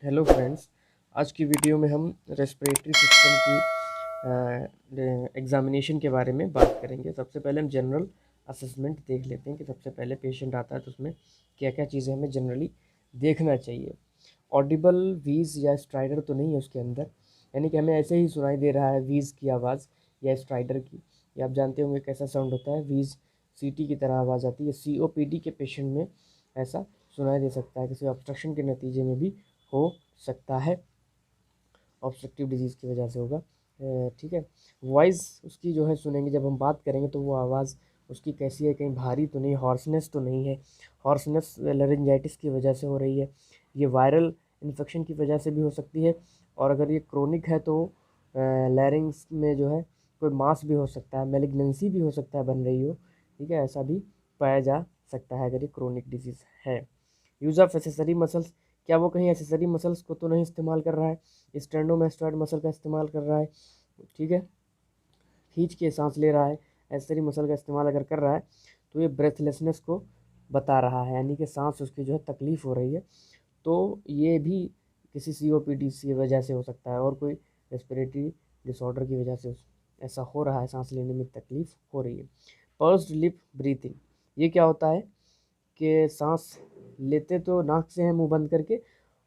Hello friends. आज की video में हम रेस्पिरेटरी सिस्टम की एग्ज़ामिनेशन के बारे में बात करेंगे। सबसे पहले हम जनरल असेसमेंट देख लेते हैं कि सबसे पहले पेशेंट आता है तो उसमें क्या क्या चीज़ें हमें जनरली देखना चाहिए। ऑडिबल वीज़ या स्ट्राइडर तो नहीं है उसके अंदर, यानी कि हमें ऐसे ही सुनाई दे रहा है वीज़ की आवाज़ या स्ट्राइडर की। ये आप जानते होंगे कैसा साउंड होता है, वीज़ सीटी की तरह आवाज़ आती है। सीओपीडी के पेशेंट में ऐसा सुनाई दे सकता है, किसी ऑब्स्ट्रक्शन के नतीजे में भी हो सकता है, ऑब्स्ट्रक्टिव डिजीज़ की वजह से होगा। ठीक है। वॉइस उसकी जो है सुनेंगे जब हम बात करेंगे तो वो आवाज़ उसकी कैसी है, कहीं भारी तो नहीं, हॉर्सनेस तो नहीं है। हॉर्सनेस लारिंजाइटिस की वजह से हो रही है, ये वायरल इन्फेक्शन की वजह से भी हो सकती है। और अगर ये क्रोनिक है तो लैरिंग्स में जो है कोई मास भी हो सकता है, मैलिग्नेंसी भी हो सकता है बन रही हो। ठीक है, ऐसा भी पाया जा सकता है अगर ये क्रोनिक डिजीज़ है। यूज़ ऑफ एसेसरी मसल्स, क्या वो कहीं एसेसरी मसल्स को तो नहीं इस्तेमाल कर रहा है, स्टेर्नोमास्टोइड मसल का इस्तेमाल कर रहा है। ठीक है, खींच के सांस ले रहा है, एसेसरी मसल का इस्तेमाल अगर कर रहा है तो ये ब्रेथलेसनेस को बता रहा है, यानी कि सांस उसकी जो है तकलीफ़ हो रही है। तो ये भी किसी सीओपीडी की वजह से हो सकता है और कोई रेस्पिरेटरी डिसऑर्डर की वजह से ऐसा हो रहा है, सांस लेने में तकलीफ़ हो रही है। पर्स्ड लिप ब्रीथिंग, ये क्या होता है कि सांस लेते तो नाक से हैं मुंह बंद करके,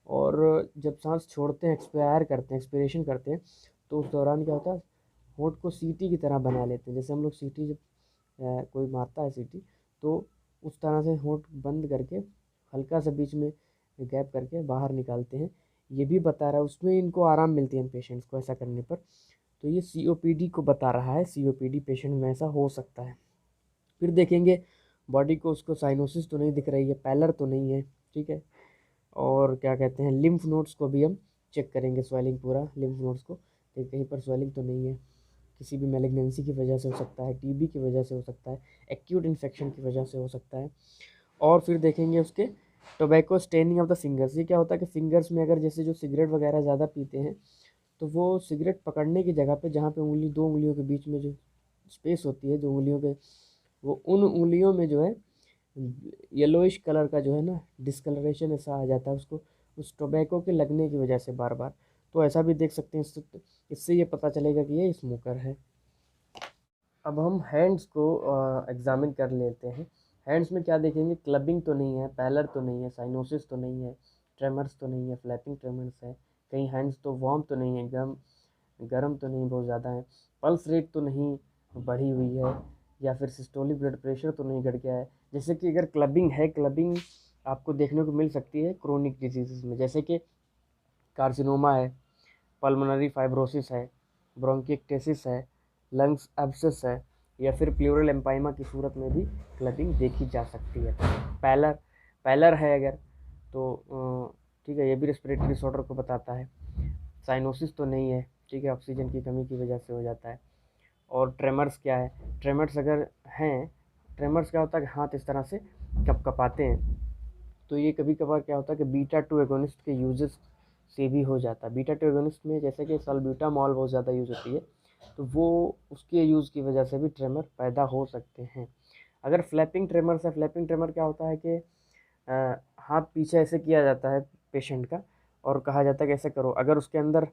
और जब सांस छोड़ते हैं, एक्सपायर करते हैं, एक्सपिरेशन करते हैं, तो उस दौरान क्या होता है, होंठ को सीटी की तरह बना लेते हैं। जैसे हम लोग सीटी जब कोई मारता है सीटी, तो उस तरह से होंठ बंद करके हल्का सा बीच में गैप करके बाहर निकालते हैं। ये भी बता रहा है, उसमें इनको आराम मिलती है पेशेंट्स को ऐसा करने पर। तो ये सीओपीडी को बता रहा है, सीओपीडी पेशेंट में ऐसा हो सकता है। फिर देखेंगे बॉडी को, उसको साइनोसिस तो नहीं दिख रही है, पैलर तो नहीं है। ठीक है, और क्या कहते हैं, लिम्फ नोड्स को भी हम चेक करेंगे, स्वेलिंग पूरा लिम्फ नोड्स को, कि कहीं पर स्वेलिंग तो नहीं है। किसी भी मैलिग्नेंसी की वजह से हो सकता है, टीबी की वजह से हो सकता है, एक्यूट इन्फेक्शन की वजह से हो सकता है। और फिर देखेंगे उसके tobacco staining of the fingers. ये क्या होता है कि फिंगर्स में अगर जैसे जो सिगरेट वगैरह ज़्यादा पीते हैं तो वो सिगरेट पकड़ने की जगह पे, जहाँ पे उंगली, दो उंगलियों के बीच में जो स्पेस होती है, जो उंगलियों के, वो उन उंगलियों में जो है येलोइश कलर का जो है ना डिस्कलरेशन ऐसा आ जाता है उसको, उस टोबैको के लगने की वजह से बार बार। तो ऐसा भी देख सकते हैं, इससे ये पता चलेगा कि ये स्मोकर है। अब हम हैंड्स को एग्ज़ामिन कर लेते हैं। हैंड्स में क्या देखेंगे, क्लबिंग तो नहीं है, पैलर तो नहीं है, साइनोसिस तो नहीं है, ट्रेमर्स तो नहीं है, फ्लैपिंग ट्रेमर्स है, कहीं हैंड्स तो वार्म तो नहीं है, गर्म गर्म तो नहीं बहुत ज़्यादा है, पल्स रेट तो नहीं बढ़ी हुई है, या फिर सिस्टोलिक ब्लड प्रेशर तो नहीं घट गया है। जैसे कि अगर क्लबिंग है, क्लबिंग आपको देखने को मिल सकती है क्रोनिक डिजीज़ में, जैसे कि कार्सिनोमा है, पल्मोनरी फाइब्रोसिस है, ब्रोंकिएक्टेसिस है, लंग्स एब्सेस है, या फिर प्लूरल एम्पाइमा की सूरत में भी क्लबिंग देखी जा सकती है। पैलर पैलर है अगर, तो ठीक है, ये भी रेस्पिरेटरी डिसऑर्डर को बताता है। साइनोसिस तो नहीं है, ठीक है, ऑक्सीजन की कमी की वजह से हो जाता है। और ट्रेमर्स क्या है, ट्रेमर्स अगर हैं, ट्रेमर्स क्या होता है कि हाथ इस तरह से कपकपाते हैं, तो ये कभी कभार क्या होता है कि बीटा टू एगोनिस्ट के यूजेस से भी हो जाता है। बीटा टू एगोनिस्ट में जैसे कि सल्ब्यूटामॉल बहुत ज़्यादा यूज़ होती है, तो वो उसके यूज़ की वजह से भी ट्रेमर पैदा हो सकते हैं। अगर फ्लैपिंग ट्रेमर है, फ्लैपिंग ट्रेमर क्या होता है कि हाथ पीछे ऐसे किया जाता है पेशेंट का, और कहा जाता है कि ऐसे करो, अगर उसके अंदर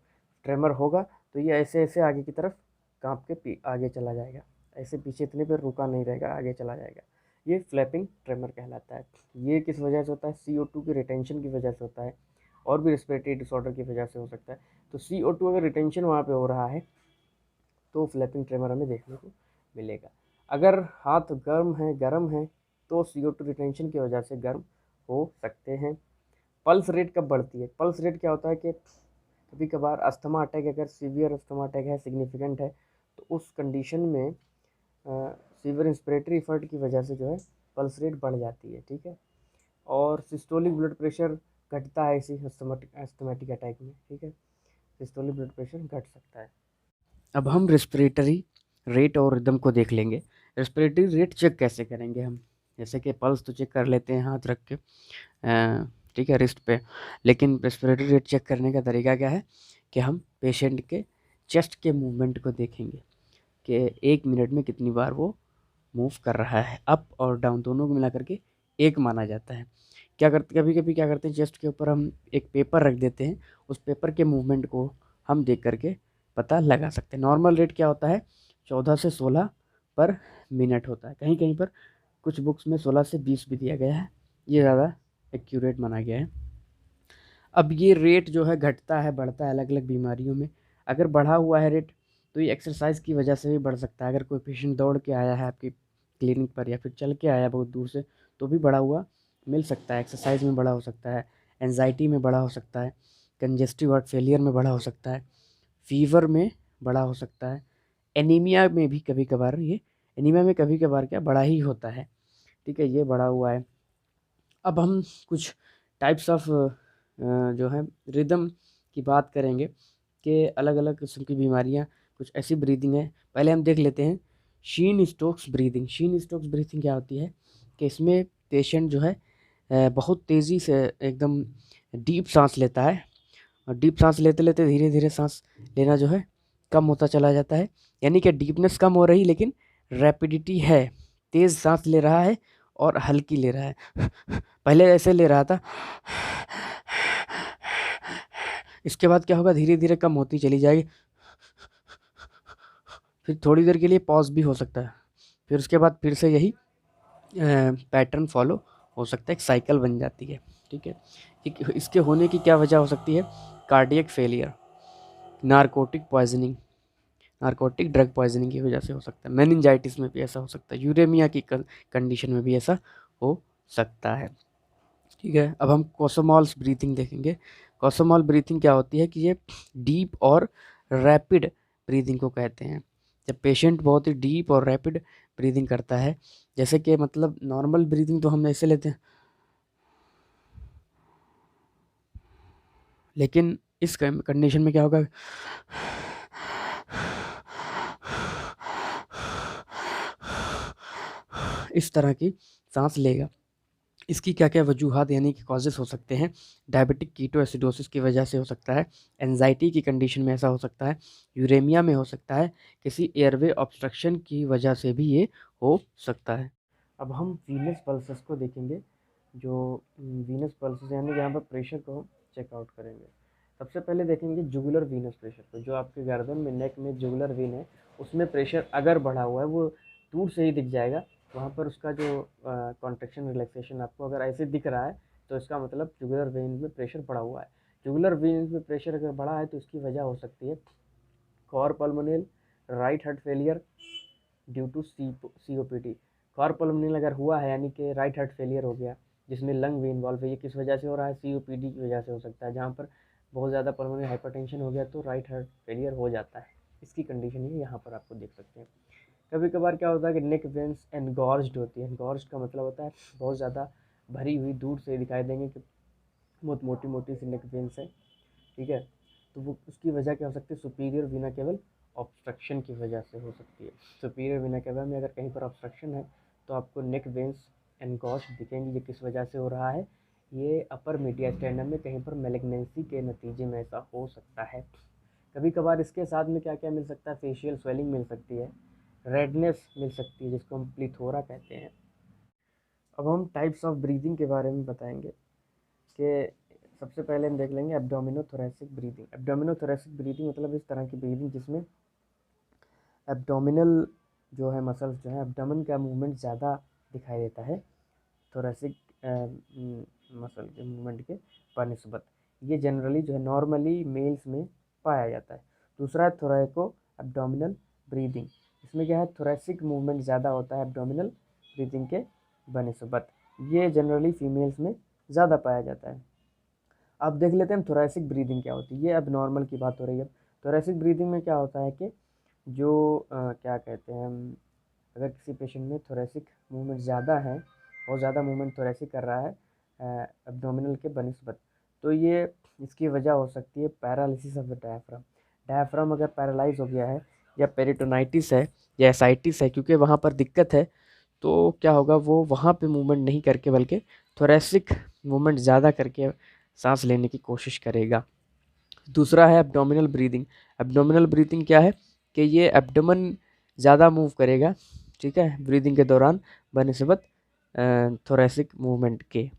ट्रेमर होगा तो ये ऐसे ऐसे आगे की तरफ कांप के आगे चला जाएगा, ऐसे पीछे इतने पर रुका नहीं रहेगा, आगे चला जाएगा। ये फ्लैपिंग ट्रेमर कहलाता है। ये किस वजह से होता है, CO2 की रिटेंशन की वजह से होता है, और भी रेस्पिरेटरी डिसऑर्डर की वजह से हो सकता है। तो CO2 अगर रिटेंशन वहाँ पे हो रहा है तो फ्लैपिंग ट्रेमर हमें देखने को मिलेगा। अगर हाथ गर्म है तो CO2 रिटेंशन की वजह से गर्म हो सकते हैं। पल्स रेट कब बढ़ती है, पल्स रेट क्या होता है कि कभी कभार अस्थमा अटैक, अगर सीवियर अस्थमा अटैक है, सिग्निफिकेंट है, तो उस कंडीशन में सीवियर इंस्पिरेटरी एफर्ट की वजह से जो है पल्स रेट बढ़ जाती है। ठीक है, और सिस्टोलिक ब्लड प्रेशर घटता है इसी अस्थमेटिक अटैक में। ठीक है, सिस्टोलिक ब्लड प्रेशर घट सकता है। अब हम रेस्पिरेटरी रेट और रिदम को देख लेंगे। रेस्पिरेटरी रेट चेक कैसे करेंगे हम, जैसे कि पल्स तो चेक कर लेते हैं हाथ रख के, ठीक है, रिस्ट पे, लेकिन रेस्पिरेटरी रेट चेक करने का तरीका क्या है कि हम पेशेंट के चेस्ट के मूवमेंट को देखेंगे कि 1 मिनट में कितनी बार वो मूव कर रहा है, अप और डाउन दोनों को मिला करके एक माना जाता है। कभी कभी क्या करते हैं, चेस्ट के ऊपर हम एक पेपर रख देते हैं, उस पेपर के मूवमेंट को हम देख करके पता लगा सकते हैं। नॉर्मल रेट क्या होता है, 14 से 16 पर मिनट होता है। कहीं कहीं पर कुछ बुक्स में 16 से 20 भी दिया गया है, ये ज़्यादा एक्यूरेट माना गया है। अब ये रेट जो है घटता है बढ़ता है अलग अलग बीमारियों में। अगर बढ़ा हुआ है रेट तो ये एक्सरसाइज की वजह से भी बढ़ सकता है। अगर कोई पेशेंट दौड़ के आया है आपकी क्लिनिक पर या फिर चल के आया बहुत दूर से, तो भी बढ़ा हुआ मिल सकता है। एक्सरसाइज में बढ़ा हो सकता है, एंजाइटी में बढ़ा हो सकता है, कंजेस्टिव हार्ट फेलियर में बढ़ा हो सकता है, फीवर में बढ़ा हो सकता है, एनीमिया में भी कभी कभार ये एनीमिया में कभी कभार क्या बड़ा ही होता है। ठीक है, ये बढ़ा हुआ है। अब हम कुछ टाइप्स ऑफ जो है रिदम की बात करेंगे कि अलग अलग किस्म की बीमारियां, कुछ ऐसी ब्रीदिंग है। पहले हम देख लेते हैं शीन स्टोक्स ब्रीदिंग। शीन स्टोक्स ब्रीदिंग क्या होती है कि इसमें पेशेंट जो है बहुत तेज़ी से एकदम डीप सांस लेता है, और डीप सांस लेते लेते धीरे धीरे सांस लेना जो है कम होता चला जाता है। यानी कि डीपनेस कम हो रही लेकिन रैपिडिटी है, तेज़ सांस ले रहा है और हल्की ले रहा है। पहले ऐसे ले रहा था, इसके बाद क्या होगा, धीरे धीरे कम होती चली जाएगी, फिर थोड़ी देर के लिए पॉज भी हो सकता है, फिर उसके बाद फिर से यही पैटर्न फॉलो हो सकता है, एक साइकिल बन जाती है। ठीक है, इसके होने की क्या वजह हो सकती है, cardiac failure, narcotic poisoning, narcotic drug poisoning की वजह से हो सकता है, मेनिंजाइटिस में भी ऐसा हो सकता है, यूरेमिया की कंडीशन में भी ऐसा हो सकता है। ठीक है, अब हम कोसोमॉल्स ब्रीथिंग देखेंगे। कोसोमॉल ब्रीथिंग क्या होती है कि ये डीप और रैपिड ब्रीदिंग को कहते हैं। जब पेशेंट बहुत ही डीप और रैपिड ब्रीदिंग करता है, जैसे कि मतलब नॉर्मल ब्रीदिंग तो हम ऐसे लेते हैं, लेकिन इस कंडीशन में क्या होगा, इस तरह की सांस लेगा। इसकी क्या क्या वजूहात यानी कि कॉजेस हो सकते हैं, डायबिटिक कीटोएसिडोसिस की वजह से हो सकता है, एंजाइटी की कंडीशन में ऐसा हो सकता है, यूरेमिया में हो सकता है, किसी एयरवे ऑब्स्ट्रक्शन की वजह से भी ये हो सकता है। अब हम वीनस पल्सेस को देखेंगे। जो वीनस पल्सेस यानी यहाँ पर प्रेशर को हम चेकआउट करेंगे। सबसे पहले देखेंगे जुगुलर वीनस प्रेशर को, जो आपके गर्दन में नेक में जुगुलर वीन है उसमें प्रेशर अगर बढ़ा हुआ है वो दूर से ही दिख जाएगा। वहाँ पर उसका जो कॉन्ट्रेक्शन रिलैक्सेशन आपको अगर ऐसे दिख रहा है तो इसका मतलब जुगुलर वेन में प्रेशर बढ़ा हुआ है। जुगुलर वेन में प्रेशर अगर बढ़ा है तो इसकी वजह हो सकती है cor pulmonale right heart failure due to COPD। Cor pulmonale अगर हुआ है यानी कि राइट हार्ट फेलियर हो गया जिसमें लंग भी इन्वॉल्व है, ये किस वजह से हो रहा है, COPD की वजह से हो सकता है। जहाँ पर बहुत ज़्यादा पल्मोनरी हाइपरटेंशन हो गया तो राइट हार्ट फेलियर हो जाता है। इसकी कंडीशन ही यहाँ पर आपको देख सकते हैं। कभी कभार क्या होता है कि नेक वेन्स एनगॉर्ज्ड होती है। एनगॉर्ज्ड का मतलब होता है बहुत ज़्यादा भरी हुई, दूर से दिखाई देंगे कि बहुत मोटी मोटी सी नेक वेन्स है। ठीक है, तो वो उसकी वजह क्या हो सकती है, सुपीरियर वीना केवल ऑब्स्ट्रक्शन की वजह से हो सकती है। सुपीरियर वीना केवल में अगर कहीं पर ऑब्स्ट्रक्शन है तो आपको नेक वेन्स एनगॉर्ज्ड दिखेंगे। ये किस वजह से हो रहा है, ये अपर मीडियास्टेइनम में कहीं पर मेलिग्नेंसी के नतीजे में ऐसा हो सकता है। कभी कभार इसके साथ में क्या क्या मिल सकता है, फेशियल स्वेलिंग मिल सकती है, रेडनेस मिल सकती है जिसको हम प्लीथोरा कहते हैं। अब हम टाइप्स ऑफ ब्रीदिंग के बारे में बताएंगे कि सबसे पहले हम देख लेंगे एब्डोमिनोथोरेसिक ब्रीदिंग। एब्डोमिनोथोरेसिक ब्रीदिंग मतलब इस तरह की ब्रीदिंग जिसमें एब्डोमिनल जो है मसल्स जो है एब्डोमेन का मूवमेंट ज़्यादा दिखाई देता है थोरेसिक मसल के मूवमेंट के बनिस्बत। ये जनरली जो है नॉर्मली मेल्स में पाया जाता है। दूसरा है थोरैको एब्डोमिनल ब्रीदिंग। इसमें क्या है, थोरेसिक मूवमेंट ज़्यादा होता है एब्डोमिनल ब्रीदिंग के बनिस्बत। ये जनरली फीमेल्स में ज़्यादा पाया जाता है। अब देख लेते हैं थोरेसिक ब्रीदिंग क्या होती है। ये अब नॉर्मल की बात हो रही है। थोरेसिक ब्रीदिंग में क्या होता है कि जो क्या कहते हैं, अगर किसी पेशेंट में थोरेसिक मूवमेंट ज़्यादा है, बहुत ज़्यादा मूवमेंट थोरेसिक कर रहा है एब्डोमिनल के बनिस्बत, तो ये इसकी वजह हो सकती है paralysis of the diaphragm. Diaphragm अगर पैरालाइज हो गया है या पेरिटोनाइटिस है या एसाइटिस है, क्योंकि वहाँ पर दिक्कत है, तो क्या होगा, वो वहाँ पे मूवमेंट नहीं करके बल्कि थोरेसिक मूवमेंट ज़्यादा करके सांस लेने की कोशिश करेगा। दूसरा है एब्डोमिनल ब्रीदिंग। एब्डोमिनल ब्रीदिंग क्या है कि ये एब्डोमेन ज़्यादा मूव करेगा, ठीक है, ब्रीदिंग के दौरान बनिस्बत थोरेसिक मूवमेंट के।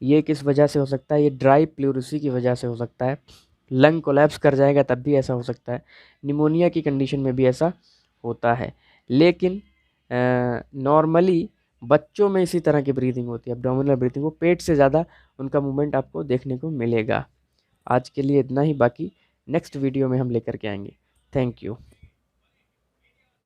ये किस वजह से हो सकता है? ये ड्राई प्लूरिसी की वजह से हो सकता है। लंग कोलैप्स कर जाएगा तब भी ऐसा हो सकता है। निमोनिया की कंडीशन में भी ऐसा होता है। लेकिन नॉर्मली बच्चों में इसी तरह की ब्रीदिंग होती है, एब्डोमिनल ब्रीदिंग, वो पेट से ज़्यादा उनका मूवमेंट आपको देखने को मिलेगा। आज के लिए इतना ही, बाकी नेक्स्ट वीडियो में हम लेकर के आएंगे। Thank you.